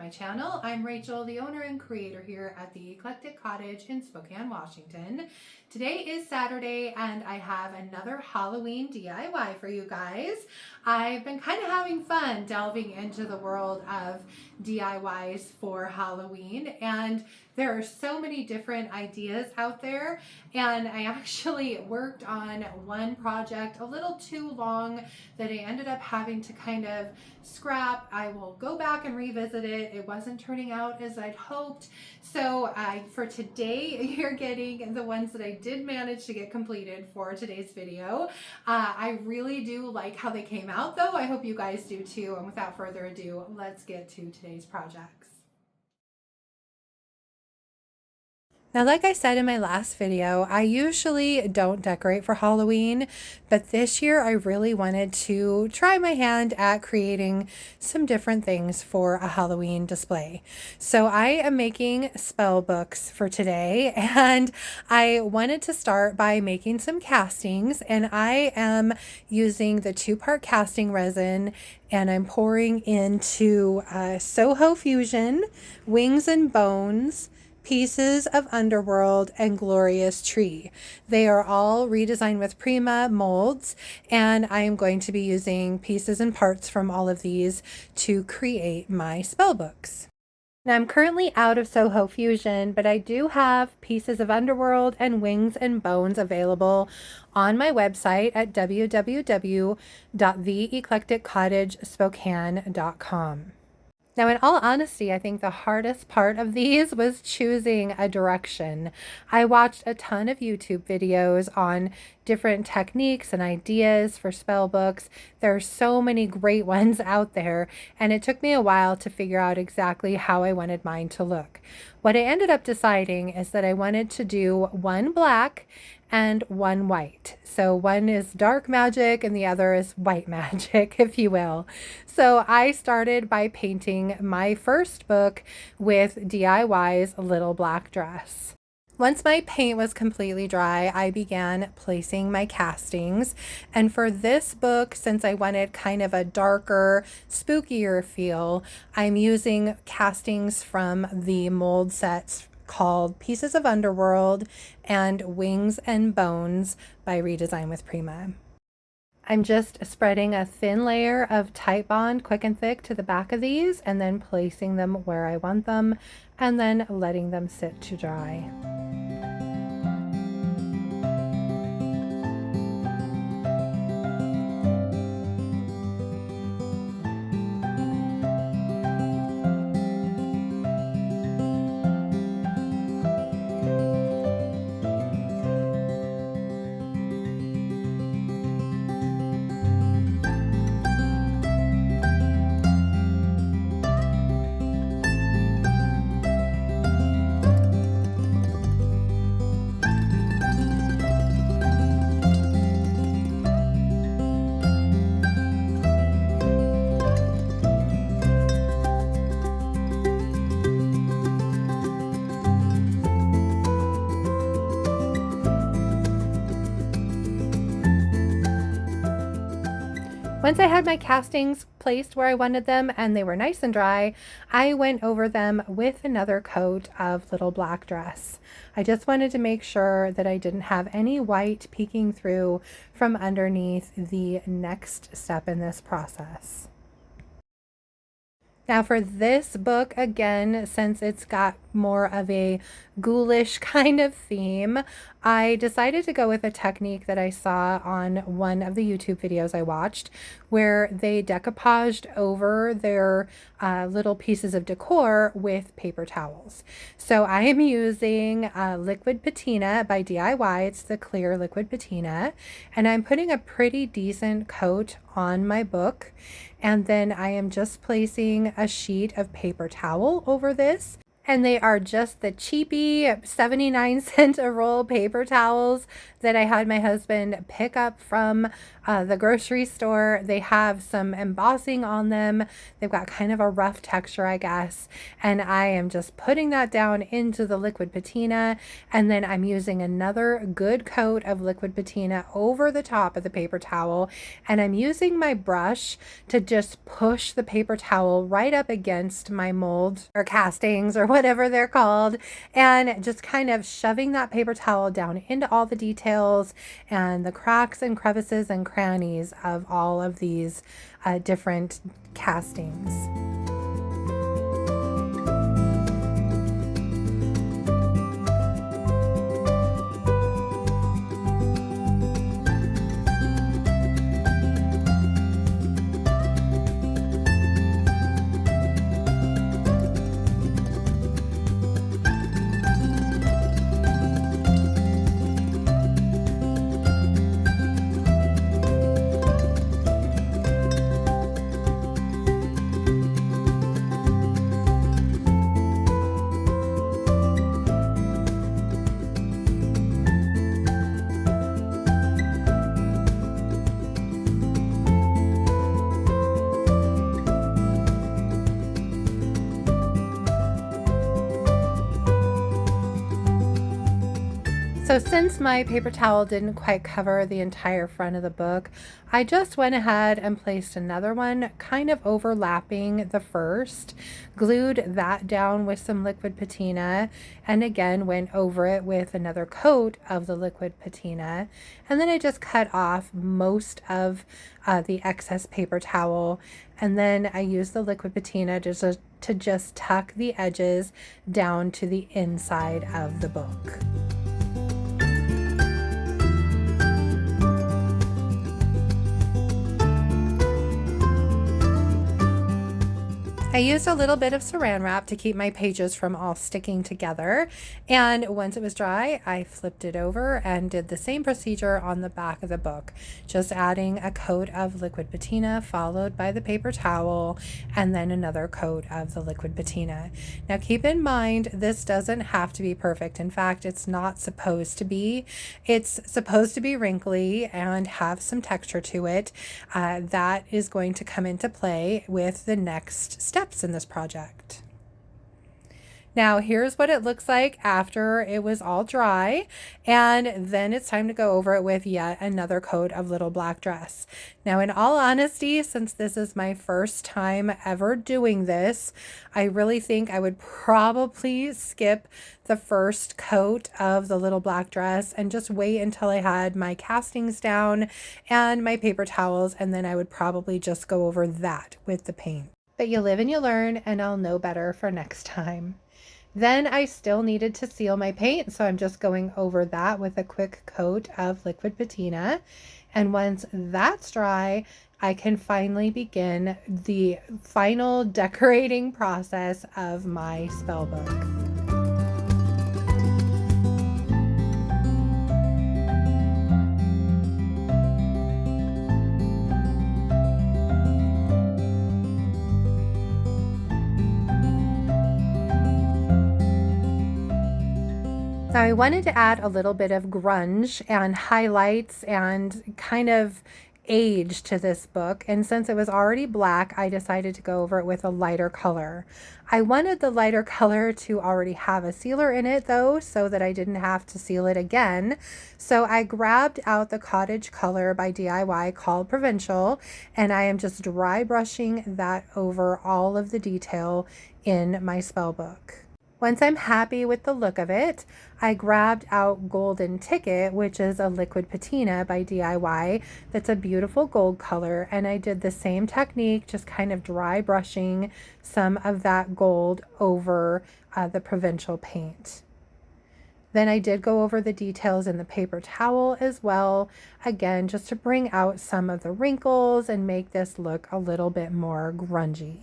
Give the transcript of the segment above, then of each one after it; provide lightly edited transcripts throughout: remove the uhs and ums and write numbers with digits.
my channel. I'm Rachel, the owner and creator here at the Eclectic Cottage in Spokane, Washington. Today is Saturday and I have another Halloween DIY for you guys. I've been kind of having fun delving into the world of DIYs for Halloween, and there are so many different ideas out there, and I actually worked on one project a little too long that I ended up having to kind of scrap. I will go back and revisit it. It wasn't turning out as I'd hoped. So for today, you're getting the ones that I did manage to get completed for today's video. I really do like how they came out though. I hope you guys do too. And without further ado, let's get to today's projects. Now, like I said in my last video, I usually don't decorate for Halloween, but this year I really wanted to try my hand at creating some different things for a Halloween display. So I am making spell books for today, and I wanted to start by making some castings, and I am using the 2-part casting resin, and I'm pouring into Soho Fusion, Wings and Bones, Pieces of Underworld, and Glorious Tree. They are all redesigned with Prima molds, and I am going to be using pieces and parts from all of these to create my spell books. Now, I'm currently out of Soho Fusion, but I do have Pieces of Underworld and Wings and Bones available on my website at www.theeclecticcottagespokane.com. Now, in all honesty, I think the hardest part of these was choosing a direction. I watched a ton of YouTube videos on different techniques and ideas for spell books. There are so many great ones out there, and it took me a while to figure out exactly how I wanted mine to look. What I ended up deciding is that I wanted to do one black and one white. So one is dark magic and the other is white magic, if you will. So I started by painting my first book with DIY's Little Black Dress. Once my paint was completely dry, I began placing my castings. And for this book, since I wanted kind of a darker, spookier feel, I'm using castings from the mold sets called Pieces of Underworld and Wings and Bones by Redesign with Prima. I'm just spreading a thin layer of Titebond Quick and Thick to the back of these and then placing them where I want them and then letting them sit to dry. Once I had my castings placed where I wanted them and they were nice and dry, I went over them with another coat of Little Black Dress. I just wanted to make sure that I didn't have any white peeking through from underneath the next step in this process. Now for this book, again, since it's got more of a ghoulish kind of theme, I decided to go with a technique that I saw on one of the YouTube videos I watched, where they decoupaged over their little pieces of decor with paper towels. So I am using liquid patina by DIY. It's the clear liquid patina, and I'm putting a pretty decent coat on my book, and then I am just placing a sheet of paper towel over this. And they are just the cheapy 79 cent a roll paper towels that I had my husband pick up from the grocery store. They have some embossing on them. They've got kind of a rough texture, I guess. And I am just putting that down into the liquid patina. And then I'm using another good coat of liquid patina over the top of the paper towel. And I'm using my brush to just push the paper towel right up against my mold or castings or whatever they're called, and just kind of shoving that paper towel down into all the details and the cracks and crevices and crannies of all of these different castings. So since my paper towel didn't quite cover the entire front of the book, I just went ahead and placed another one kind of overlapping the first, glued that down with some liquid patina, and again went over it with another coat of the liquid patina. And then I just cut off most of the excess paper towel, and then I used the liquid patina to just tuck the edges down to the inside of the book. I used a little bit of saran wrap to keep my pages from all sticking together, and once it was dry, I flipped it over and did the same procedure on the back of the book, just adding a coat of liquid patina followed by the paper towel and then another coat of the liquid patina. Now keep in mind, this doesn't have to be perfect. In fact, it's not supposed to be. It's supposed to be wrinkly and have some texture to it. That is going to come into play with the next steps in this project. Now here's what it looks like after it was all dry, and then it's time to go over it with yet another coat of Little Black Dress. Now in all honesty, since this is my first time ever doing this, I really think I would probably skip the first coat of the Little Black Dress and just wait until I had my castings down and my paper towels, and then I would probably just go over that with the paint. But you live and you learn, and I'll know better for next time. Then I still needed to seal my paint, so I'm just going over that with a quick coat of liquid patina. And once that's dry, I can finally begin the final decorating process of my spell book. Now I wanted to add a little bit of grunge and highlights and kind of age to this book, and since it was already black, I decided to go over it with a lighter color. I wanted the lighter color to already have a sealer in it though, so that I didn't have to seal it again. So I grabbed out the Cottage color by DIY called Provincial, and I am just dry brushing that over all of the detail in my spell book. Once I'm happy with the look of it, I grabbed out Golden Ticket, which is a liquid patina by DIY that's a beautiful gold color, and I did the same technique, just kind of dry brushing some of that gold over the Provincial paint. Then I did go over the details in the paper towel as well, again, just to bring out some of the wrinkles and make this look a little bit more grungy.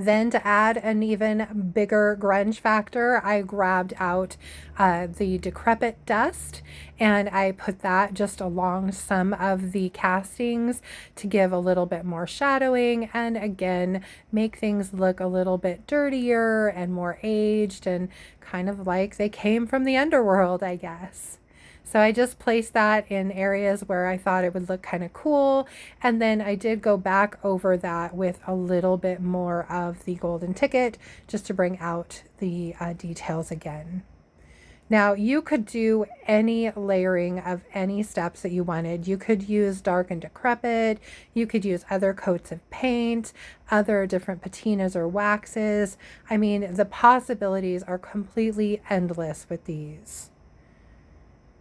Then to add an even bigger grunge factor, I grabbed out the Decrepit dust and I put that just along some of the castings to give a little bit more shadowing and again make things look a little bit dirtier and more aged and kind of like they came from the underworld, I guess. So I just placed that in areas where I thought it would look kind of cool. And then I did go back over that with a little bit more of the golden ticket just to bring out the details again. Now you could do any layering of any steps that you wanted. You could use dark and decrepit. You could use other coats of paint, other different patinas or waxes. I mean, the possibilities are completely endless with these.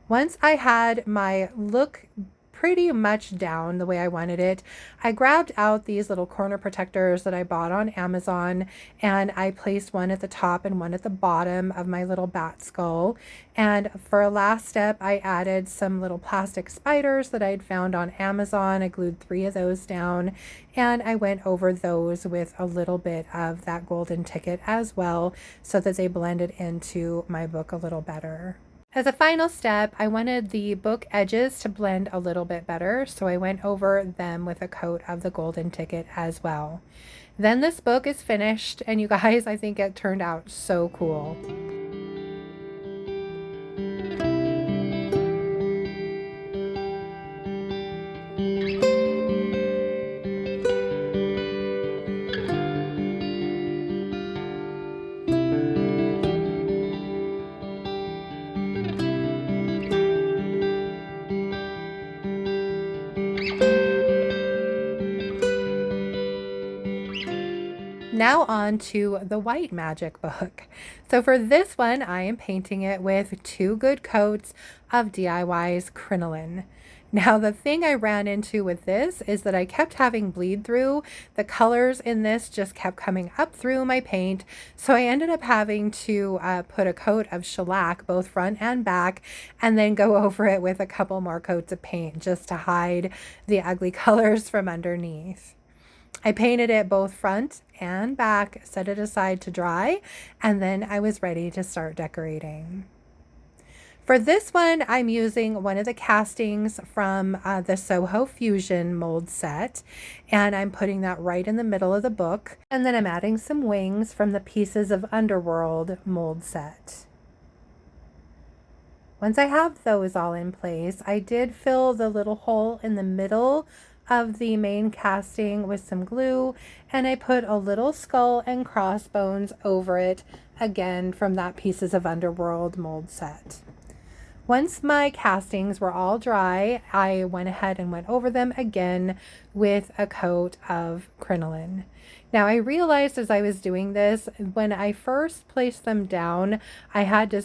Once I had my look pretty much down the way I wanted it, I grabbed out these little corner protectors that I bought on Amazon and I placed one at the top and one at the bottom of my little bat skull. And for a last step, I added some little plastic spiders that I had found on Amazon. I glued 3 of those down and I went over those with a little bit of that golden ticket as well so that they blended into my book a little better. As a final step, I wanted the book edges to blend a little bit better, so I went over them with a coat of the golden ticket as well. Then this book is finished, and you guys, I think it turned out so cool. Now on to the white magic book. So for this one, I am painting it with 2 good coats of DIY's Crinoline. Now the thing I ran into with this is that I kept having bleed through. The colors in this just kept coming up through my paint. So I ended up having to put a coat of shellac, both front and back, and then go over it with a couple more coats of paint just to hide the ugly colors from underneath. I painted it both front and back, set it aside to dry, and then I was ready to start decorating. For this one, I'm using one of the castings from the Soho Fusion mold set, and I'm putting that right in the middle of the book. And then I'm adding some wings from the Pieces of Underworld mold set. Once I have those all in place, I did fill the little hole in the middle of the main casting with some glue, and I put a little skull and crossbones over it, again from that Pieces of Underworld mold set. Once my castings were all dry, I went ahead and went over them again with a coat of crinoline. Now I realized as I was doing this, when I first placed them down, I had to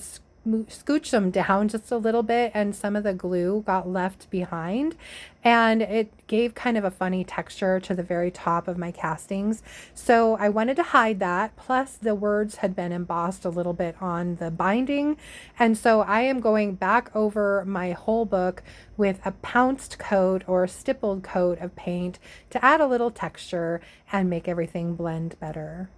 scooch them down just a little bit and some of the glue got left behind and it gave kind of a funny texture to the very top of my castings. So I wanted to hide that, plus the words had been embossed a little bit on the binding, and so I am going back over my whole book with a pounced coat or stippled coat of paint to add a little texture and make everything blend better.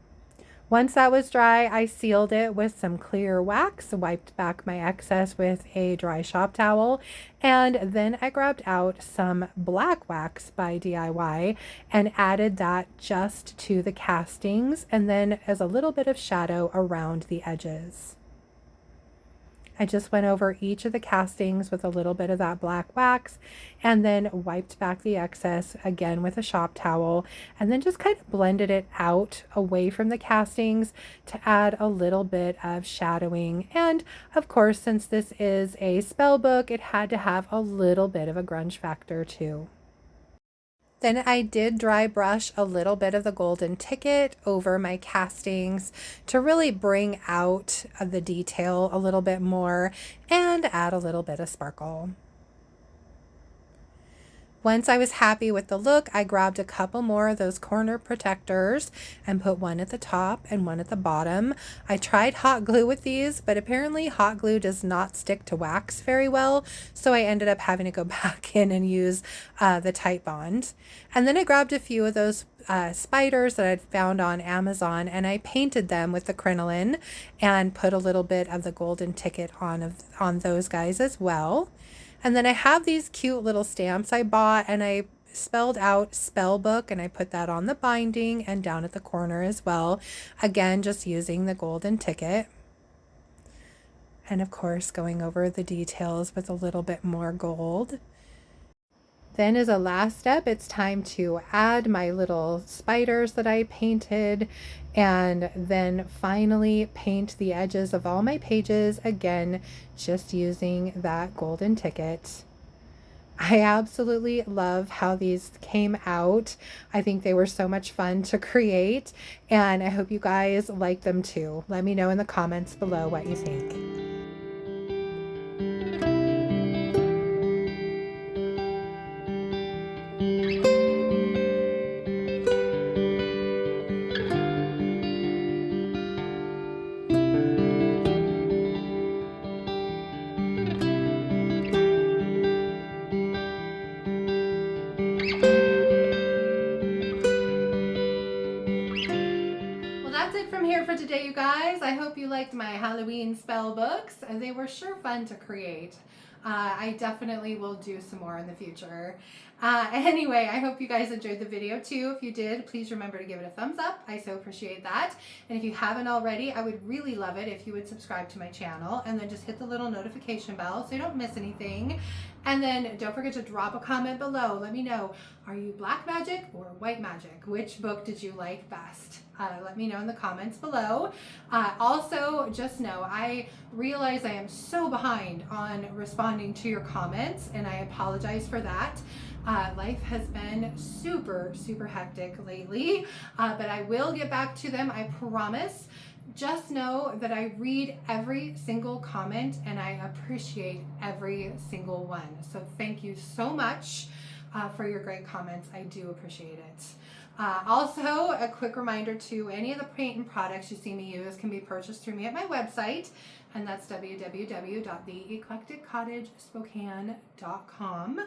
Once that was dry, I sealed it with some clear wax, wiped back my excess with a dry shop towel, and then I grabbed out some black wax by DIY and added that just to the castings and then as a little bit of shadow around the edges. I just went over each of the castings with a little bit of that black wax and then wiped back the excess again with a shop towel and then just kind of blended it out away from the castings to add a little bit of shadowing. And of course, since this is a spell book, it had to have a little bit of a grunge factor too. Then I did dry brush a little bit of the golden ticket over my castings to really bring out the detail a little bit more and add a little bit of sparkle. Once I was happy with the look, I grabbed a couple more of those corner protectors and put one at the top and one at the bottom. I tried hot glue with these, but apparently hot glue does not stick to wax very well, so I ended up having to go back in and use the Titebond. And then I grabbed a few of those spiders that I'd found on Amazon, and I painted them with the Crinoline and put a little bit of the golden ticket on those guys as well. And then I have these cute little stamps I bought, and I spelled out spell book, and I put that on the binding and down at the corner as well. Again, just using the golden ticket. And of course, going over the details with a little bit more gold. Then as a last step, it's time to add my little spiders that I painted, and then finally paint the edges of all my pages, again, just using that golden ticket. I absolutely love how these came out. I think they were so much fun to create, and I hope you guys like them too. Let me know in the comments below what you think. That's it from here for today, you guys. I hope you liked my Halloween spell books. They were sure fun to create. I definitely will do some more in the future. Anyway, I hope you guys enjoyed the video too. If you did, please remember to give it a thumbs up. I so appreciate that. And if you haven't already, I would really love it if you would subscribe to my channel and then just hit the little notification bell so you don't miss anything. And then don't forget to drop a comment below. Let me know, are you black magic or white magic? Which book did you like best? Let me know in the comments below. Also, just know, I realize I am so behind on responding to your comments, and I apologize for that. Life has been super hectic lately, but I will get back to them, I promise. Just know that I read every single comment and I appreciate every single one. So thank you so much for your great comments. I do appreciate it. Also, a quick reminder to any of the paint and products you see me use can be purchased through me at my website, and that's www.theeclecticcottagespokane.com.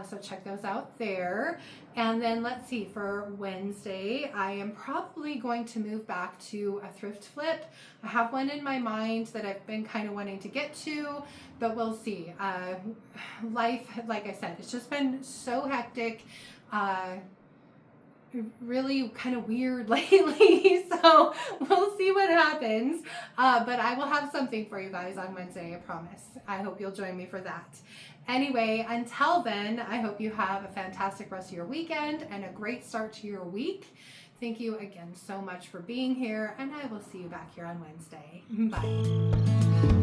So check those out there. And then let's see, for Wednesday, I am probably going to move back to a thrift flip. I have one in my mind that I've been kind of wanting to get to, but we'll see. Life, like I said, it's just been so hectic. Really kind of weird lately, so we'll see what happens, but I will have something for you guys on Wednesday, I promise. I hope you'll join me for that. Anyway, until then, I hope you have a fantastic rest of your weekend and a great start to your week. Thank you again so much for being here, and I will see you back here on Wednesday. Bye.